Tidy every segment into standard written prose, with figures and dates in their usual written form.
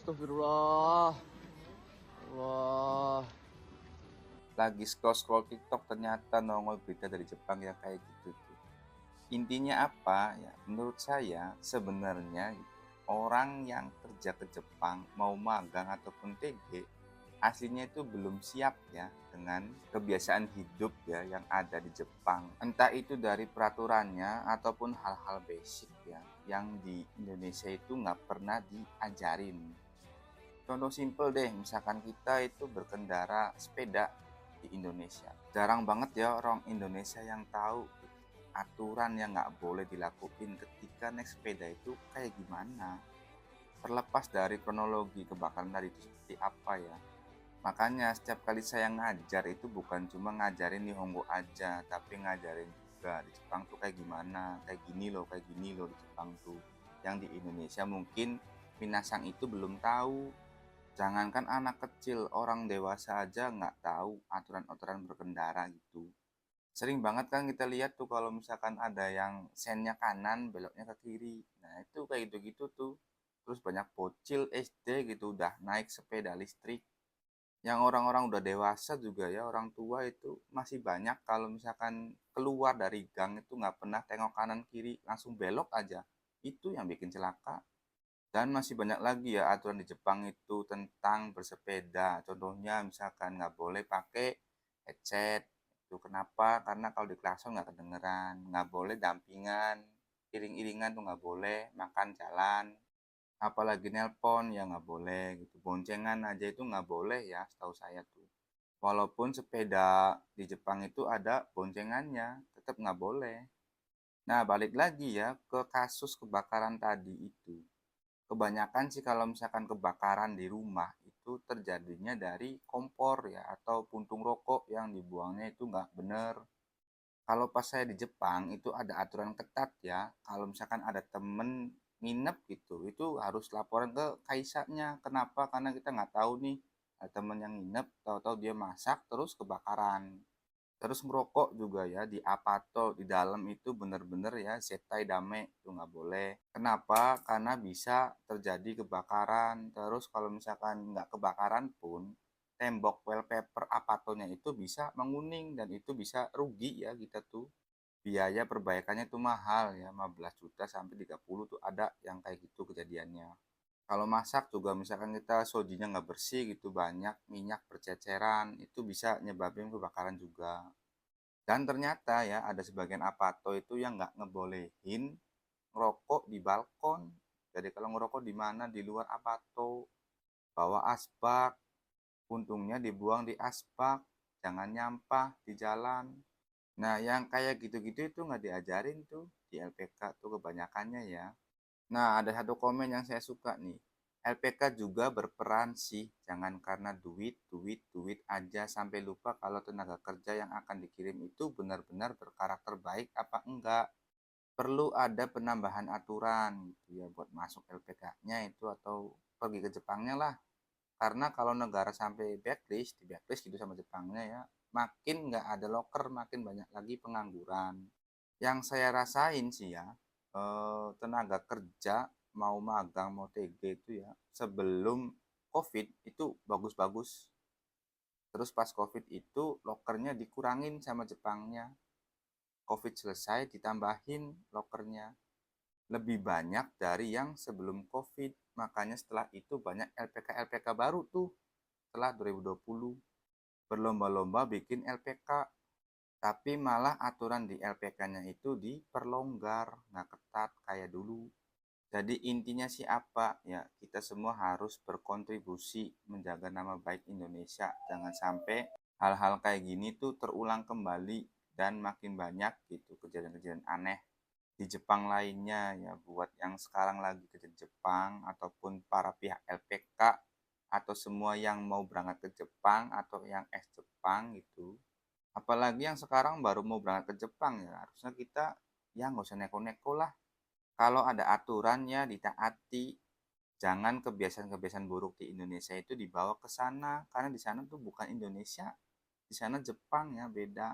Astagfirullah. Allah. Lagi scroll-scroll TikTok ternyata nongol berita dari Jepang yang kayak gitu tuh. Intinya apa ya? Menurut saya sebenarnya orang yang kerja ke Jepang mau magang ataupun TG aslinya itu belum siap ya dengan kebiasaan hidup ya yang ada di Jepang. Entah itu dari peraturannya ataupun hal-hal basic ya yang di Indonesia itu nggak pernah diajarin. Contoh simpel deh, misalkan kita itu berkendara sepeda di Indonesia. Jarang banget ya orang Indonesia yang tahu aturan yang nggak boleh dilakuin ketika naik sepeda itu kayak gimana. Terlepas dari kronologi kebakaran tadi itu seperti apa ya. Makanya setiap kali saya ngajar itu bukan cuma ngajarin di Honggo aja, tapi ngajarin juga di Jepang tuh kayak gimana, kayak gini loh di Jepang tuh. Yang di Indonesia mungkin Minasang itu belum tahu. Jangankan anak kecil, orang dewasa aja nggak tahu aturan-aturan berkendara gitu. Sering banget kan kita lihat tuh kalau misalkan ada yang sennya kanan, beloknya ke kiri. Nah itu kayak gitu-gitu tuh. Terus banyak bocil SD gitu udah naik sepeda listrik. Yang orang-orang udah dewasa juga ya, orang tua itu masih banyak kalau misalkan keluar dari gang itu nggak pernah tengok kanan kiri, langsung belok aja. Itu yang bikin celaka. Dan masih banyak lagi ya aturan di Jepang itu tentang bersepeda. Contohnya misalkan nggak boleh pakai headset. Itu kenapa? Karena kalau di klakson nggak kedengeran. Nggak boleh dampingan. Iring-iringan tuh nggak boleh. Makan jalan. Apalagi nelpon ya nggak boleh gitu. Boncengan aja itu nggak boleh ya setahu saya tuh. Walaupun sepeda di Jepang itu ada boncengannya. Tetap nggak boleh. Nah balik lagi ya ke kasus kebakaran tadi itu. Kebanyakan sih kalau misalkan kebakaran di rumah itu terjadinya dari kompor ya atau puntung rokok yang dibuangnya itu nggak bener. Kalau pas saya di Jepang itu ada aturan ketat ya. Kalau misalkan ada temen nginep gitu, itu harus laporan ke kaisarnya. Kenapa? Karena kita nggak tahu nih ada temen yang nginep, tahu-tahu dia masak terus kebakaran. Terus merokok juga ya di Apato di dalam itu bener-bener ya setai dame itu nggak boleh. Kenapa? Karena bisa terjadi kebakaran. Terus kalau misalkan nggak kebakaran pun tembok wallpaper Apatonya itu bisa menguning dan itu bisa rugi ya kita tuh. Biaya perbaikannya itu mahal ya 15 juta sampai 30 tuh ada yang kayak gitu kejadiannya. Kalau masak juga misalkan kita sojinya nggak bersih gitu banyak minyak berceceran itu bisa nyebabin kebakaran juga. Dan ternyata ya ada sebagian apato itu yang nggak ngebolehin ngerokok di balkon. Jadi kalau ngerokok di mana di luar apato, bawa asbak, untungnya dibuang di asbak, jangan nyampah di jalan. Nah yang kayak gitu-gitu itu nggak diajarin tuh di LPK tuh kebanyakannya ya. Nah ada satu komen yang saya suka nih. LPK juga berperan sih, jangan karena duit, duit, duit aja sampai lupa kalau tenaga kerja yang akan dikirim itu benar-benar berkarakter baik apa enggak. Perlu ada penambahan aturan gitu ya buat masuk LPK-nya itu atau pergi ke Jepangnya lah. Karena kalau negara sampai backlist, di backlist gitu sama Jepangnya ya, makin nggak ada loker, makin banyak lagi pengangguran. Yang saya rasain sih ya, tenaga kerja mau magang mau TG itu ya sebelum COVID itu bagus-bagus. Terus pas COVID itu lokernya dikurangin sama Jepangnya. COVID selesai ditambahin lokernya lebih banyak dari yang sebelum COVID. Makanya setelah itu banyak LPK-LPK baru tuh setelah 2020 berlomba-lomba bikin LPK. Tapi malah aturan di LPK-nya itu diperlonggar, nggak ketat kayak dulu. Jadi intinya sih apa? Ya kita semua harus berkontribusi menjaga nama baik Indonesia. Jangan sampai hal-hal kayak gini tuh terulang kembali dan makin banyak gitu kejadian-kejadian aneh di Jepang lainnya ya buat yang sekarang lagi kerja di Jepang ataupun para pihak LPK atau semua yang mau berangkat ke Jepang atau yang ex Jepang gitu. Apalagi yang sekarang baru mau berangkat ke Jepang ya harusnya kita ya nggak usah neko-neko lah. Kalau ada aturannya ditaati, jangan kebiasaan-kebiasaan buruk di Indonesia itu dibawa ke sana karena di sana tuh bukan Indonesia, di sana Jepang ya beda,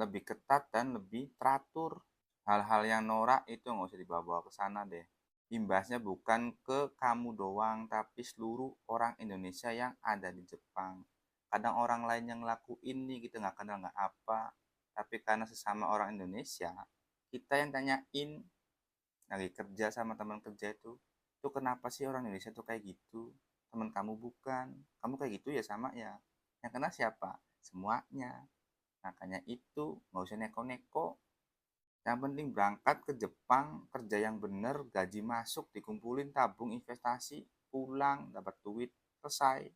lebih ketat dan lebih teratur. Hal-hal yang norak itu nggak usah dibawa-bawa ke sana deh. imbasnya bukan ke kamu doang, tapi seluruh orang Indonesia yang ada di Jepang. Kadang orang lain yang ngelakuin nih, kita nggak kenal nggak apa, tapi karena sesama orang Indonesia, kita yang tanyain lagi kerja sama teman kerja itu kenapa sih orang Indonesia tuh kayak gitu? Teman kamu bukan, kamu kayak gitu ya sama ya. Yang kena siapa? Semuanya. Makanya itu nggak usah neko-neko. Yang penting berangkat ke Jepang, kerja yang bener, gaji masuk, dikumpulin, tabung, investasi, pulang, dapat duit, selesai.